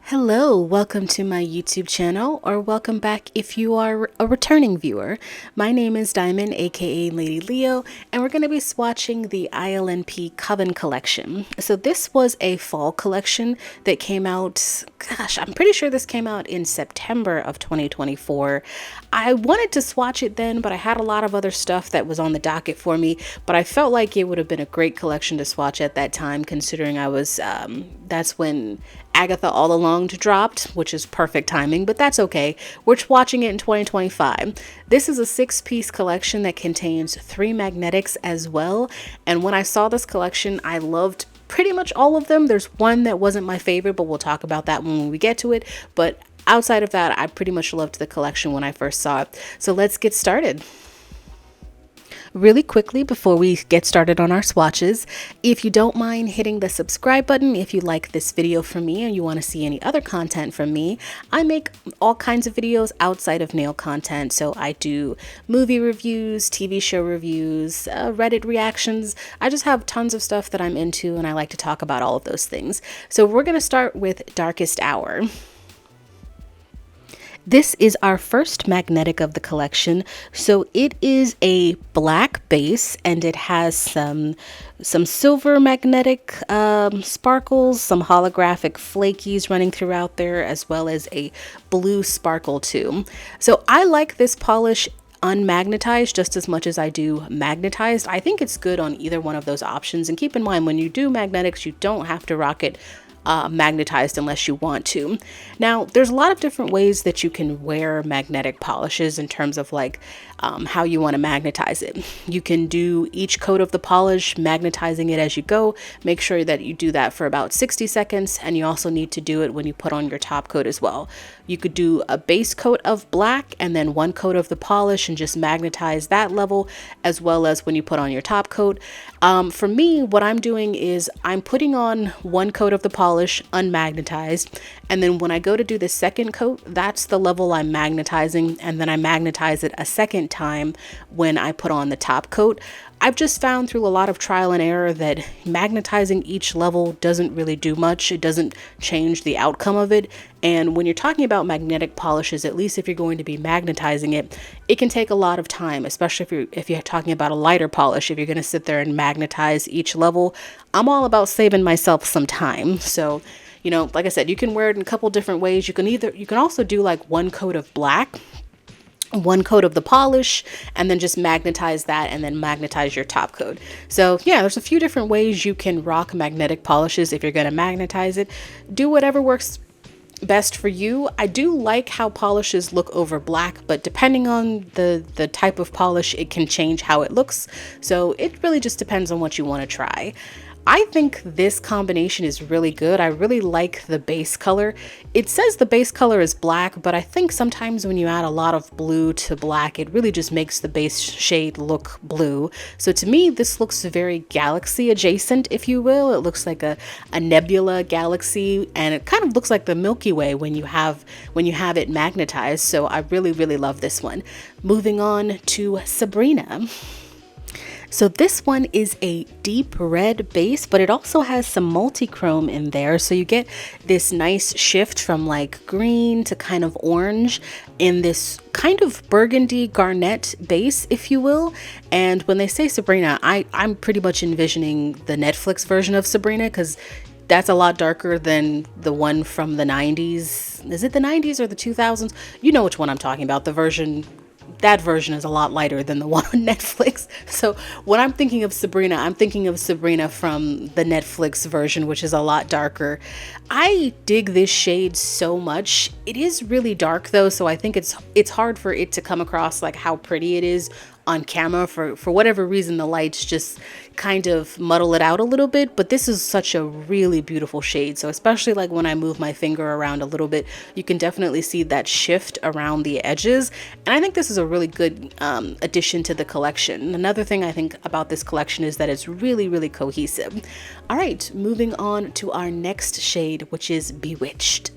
Hello, welcome to my YouTube channel, or welcome back if you are a returning viewer. My name is Diamond, aka Lady Leo, and we're going to be swatching the ILNP Coven collection. So this was a fall collection that came out, I'm pretty sure this came out in September of 2024. I wanted to swatch it then, but I had a lot of other stuff that was on the docket for me, but I felt like it would have been a great collection to swatch at that time, considering I was, that's when Agatha All Along dropped, which is perfect timing, but that's okay. We're watching it in 2025. This is a 6-piece collection that contains 3 magnetics as well. And when I saw this collection, I loved pretty much all of them. There's one that wasn't my favorite, but we'll talk about that when we get to it. But outside of that, I pretty much loved the collection when I first saw it. So let's get started. Really quickly before we get started on our swatches, if you don't mind hitting the subscribe button if you like this video from me and you want to see any other content from me. I make all kinds of videos outside of nail content, so I do movie reviews, TV show reviews, Reddit reactions. I just have tons of stuff that I'm into and I like to talk about all of those things. So we're going to start with Darkest Hour. This is our first magnetic of the collection. So it is a black base and it has some silver magnetic sparkles, some holographic flakies running throughout there, as well as a blue sparkle too. So I like this polish unmagnetized just as much as I do magnetized. I think it's good on either one of those options. And keep in mind, when you do magnetics, you don't have to rock it magnetized unless you want to. Now, there's a lot of different ways that you can wear magnetic polishes in terms of like how you want to magnetize it. You can do each coat of the polish, magnetizing it as you go. Make sure that you do that for about 60 seconds, and you also need to do it when you put on your top coat as well. You could do a base coat of black and then 1 coat of the polish and just magnetize that level, as well as when you put on your top coat. For me, what I'm doing is I'm putting on 1 coat of the polish unmagnetized, and then when I go to do the second coat, that's the level I'm magnetizing, and then I magnetize it a second time when I put on the top coat. I've just found through a lot of trial and error that magnetizing each level doesn't really do much. It doesn't change the outcome of it. And when you're talking about magnetic polishes, at least if you're going to be magnetizing it, it can take a lot of time, especially if you're talking about a lighter polish. If you're going to sit there and magnetize each level, I'm all about saving myself some time. So, you know, like I said, you can wear it in a couple different ways. You can also do like 1 coat of black, 1 coat of the polish, and then just magnetize that and then magnetize your top coat. So yeah, there's a few different ways you can rock magnetic polishes if you're going to magnetize it. Do whatever works best for you. I do like how polishes look over black, but depending on the type of polish, it can change how it looks. So it really just depends on what you want to try. I think this combination is really good. I really like the base color. It says the base color is black, but I think sometimes when you add a lot of blue to black, it really just makes the base shade look blue. So to me, this looks very galaxy adjacent, if you will. It looks like a nebula galaxy, and it kind of looks like the Milky Way when you have it magnetized. So I really, really love this one. Moving on to Sabrina. So this one is a deep red base, but it also has some multi-chrome in there. So you get this nice shift from like green to kind of orange in this kind of burgundy garnet base, if you will. And when they say Sabrina, I'm pretty much envisioning the Netflix version of Sabrina, because that's a lot darker than the one from the 90s. Is it the 90s or the 2000s? You know which one I'm talking about. That version is a lot lighter than the one on Netflix. So when I'm thinking of Sabrina, I'm thinking of Sabrina from the Netflix version, which is a lot darker. I dig this shade so much. It is really dark though, so I think it's hard for it to come across like how pretty it is on camera. For whatever reason, the lights just kind of muddle it out a little bit, but this is such a really beautiful shade. So especially like when I move my finger around a little bit, you can definitely see that shift around the edges. And I think this is a really good addition to the collection. Another thing I think about this collection is that it's really, really cohesive. All right, moving on to our next shade, which is Bewitched.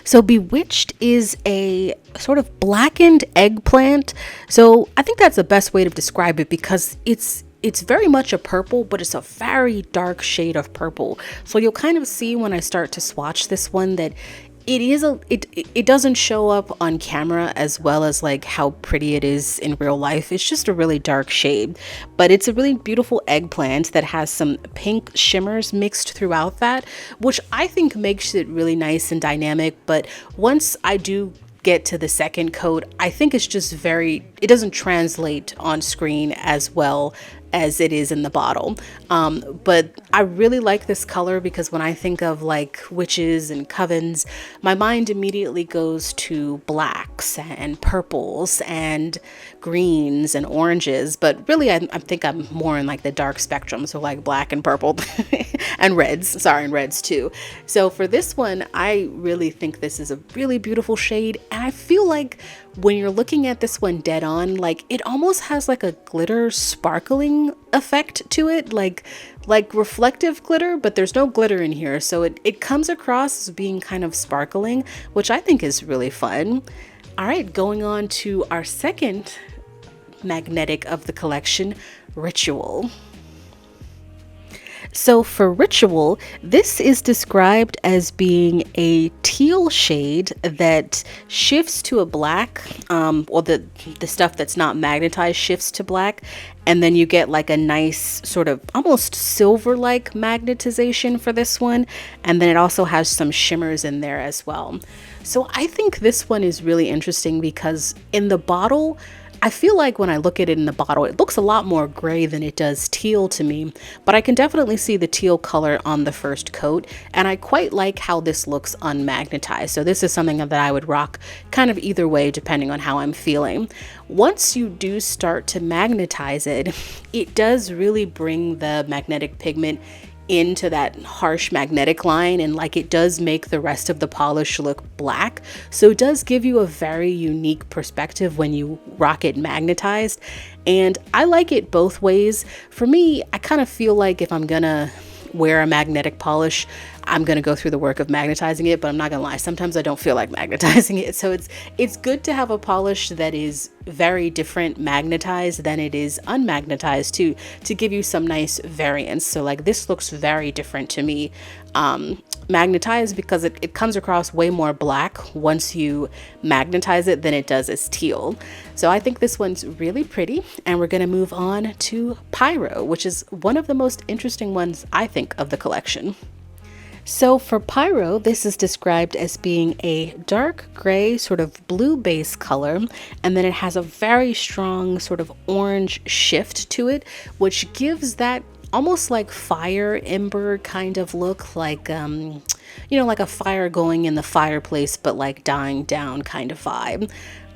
So Bewitched is a sort of blackened eggplant. So I think that's the best way to describe it, because it's it's very much a purple, but it's a very dark shade of purple. So you'll kind of see when I start to swatch this one that it doesn't show up on camera as well as like how pretty it is in real life. It's just a really dark shade, but it's a really beautiful eggplant that has some pink shimmers mixed throughout that, which I think makes it really nice and dynamic. But once I do get to the second coat, I think it's just it doesn't translate on screen as well as it is in the bottle. But I really like this color because when I think of like witches and covens, my mind immediately goes to blacks and purples and greens and oranges. But really, I think I'm more in like the dark spectrum, so like black and purple and reds. Sorry, and reds too. So for this one, I really think this is a really beautiful shade, and I feel like when you're looking at this one dead on, like it almost has like a glitter sparkling effect to it, like reflective glitter, but there's no glitter in here. So it comes across as being kind of sparkling, which I think is really fun. All right, going on to our second magnetic of the collection, Ritual. So for Ritual, this is described as being a teal shade that shifts to a black, or the stuff that's not magnetized shifts to black, and then you get like a nice sort of almost silver-like magnetization for this one, and then it also has some shimmers in there as well. So I think this one is really interesting because in the bottle, I feel like when I look at it in the bottle, it looks a lot more gray than it does teal to me, but I can definitely see the teal color on the first coat, and I quite like how this looks unmagnetized. So this is something that I would rock kind of either way depending on how I'm feeling. Once you do start to magnetize it, it does really bring the magnetic pigment into that harsh magnetic line, and like it does make the rest of the polish look black. So it does give you a very unique perspective when you rock it magnetized, and I like it both ways. For me, I kind of feel like if I'm gonna wear a magnetic polish, I'm gonna go through the work of magnetizing it, but I'm not gonna lie, sometimes I don't feel like magnetizing it. So it's good to have a polish that is very different magnetized than it is unmagnetized too, to give you some nice variance. So like this looks very different to me magnetized, because it comes across way more black once you magnetize it than it does as teal. So I think this one's really pretty, and we're gonna move on to Pyro, which is one of the most interesting ones I think of the collection. So for Pyro, this is described as being a dark gray sort of blue base color, and then it has a very strong sort of orange shift to it, which gives that almost like fire ember kind of look, like like a fire going in the fireplace but like dying down kind of vibe.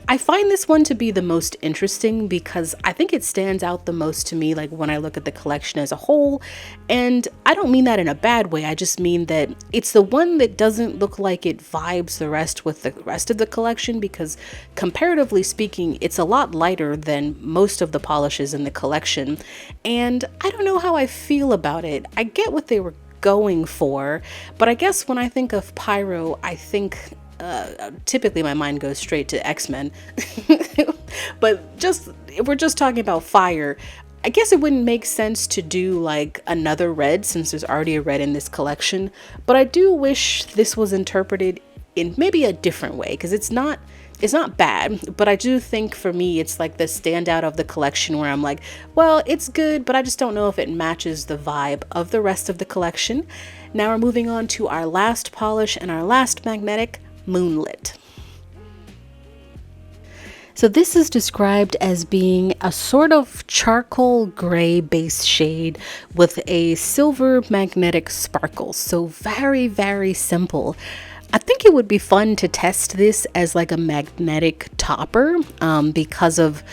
I find this one to be the most interesting because I think it stands out the most to me, like when I look at the collection as a whole. And I don't mean that in a bad way, I just mean that it's the one that doesn't look like it vibes the rest with the rest of the collection, because comparatively speaking, it's a lot lighter than most of the polishes in the collection. And I don't know how I feel about it. I get what they were going for, but I guess when I think of Pyro, I think typically my mind goes straight to X-Men. But just if we're just talking about fire, I guess it wouldn't make sense to do like another red since there's already a red in this collection. But I do wish this was interpreted in maybe a different way, because it's not bad, but I do think for me it's like the standout of the collection where I'm like, well, it's good, but I just don't know if it matches the vibe of the rest of the collection. Now we're moving on to our last polish and our last magnetic, Moonlit. So this is described as being a sort of charcoal gray base shade with a silver magnetic sparkle. So very, very simple. I think it would be fun to test this as like a magnetic topper because of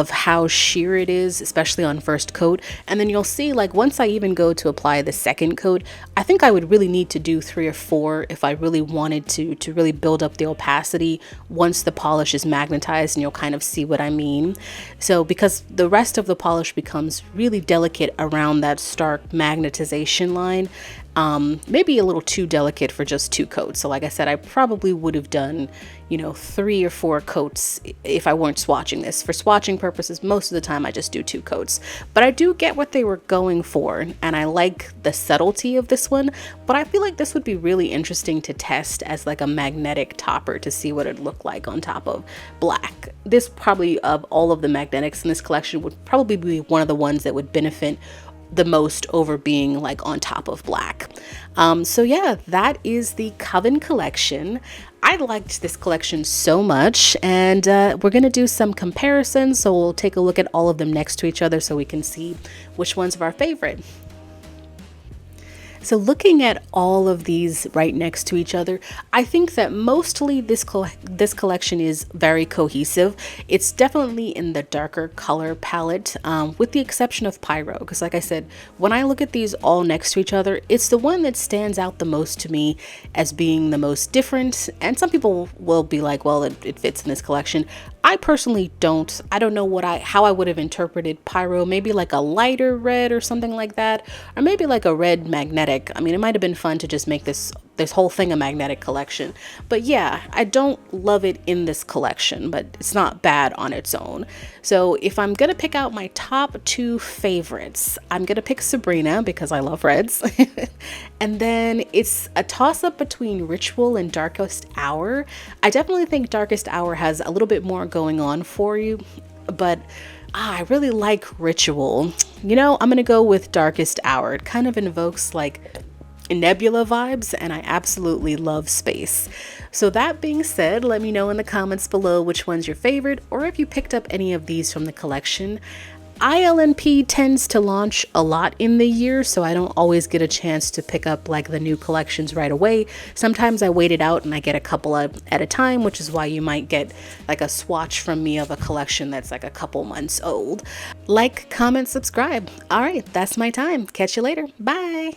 how sheer it is, especially on first coat. And then you'll see, like, once I even go to apply the second coat, I think I would really need to do 3 or 4 if I really wanted to really build up the opacity once the polish is magnetized, and you'll kind of see what I mean. So because the rest of the polish becomes really delicate around that stark magnetization line, maybe a little too delicate for just 2 coats. So like I said, I probably would have done, 3 or 4 coats if I weren't swatching this. For swatching purposes, most of the time I just do 2 coats. But I do get what they were going for, and I like the subtlety of this one. But I feel like this would be really interesting to test as like a magnetic topper to see what it'd look like on top of black. This probably, of all of the magnetics in this collection, would probably be one of the ones that would benefit the most over being like on top of black. So yeah, that is the Coven collection. I liked this collection so much, and we're gonna do some comparisons. So we'll take a look at all of them next to each other so we can see which ones are our favorite. So looking at all of these right next to each other, I think that mostly this collection is very cohesive. It's definitely in the darker color palette, with the exception of Pyro, because like I said, when I look at these all next to each other, it's the one that stands out the most to me as being the most different. And some people will be like, well, it fits in this collection. I personally don't. I don't know how I would have interpreted Pyro, maybe like a lighter red or something like that, or maybe like a red magnetic. I mean, it might have been fun to just make this whole thing a magnetic collection. But yeah, I don't love it in this collection, but it's not bad on its own. So if I'm gonna pick out my top 2 favorites, I'm gonna pick Sabrina because I love reds. And then it's a toss-up between Ritual and Darkest Hour. I definitely think Darkest Hour has a little bit more going on for you, but I really like Ritual. I'm gonna go with Darkest Hour. It kind of invokes like Nebula vibes, and I absolutely love space. So that being said, let me know in the comments below which one's your favorite, or if you picked up any of these from the collection. ILNP tends to launch a lot in the year, so I don't always get a chance to pick up like the new collections right away. Sometimes I wait it out and I get a couple at a time, which is why you might get like a swatch from me of a collection that's like a couple months old. Like, comment, subscribe. All right, that's my time. Catch you later. Bye.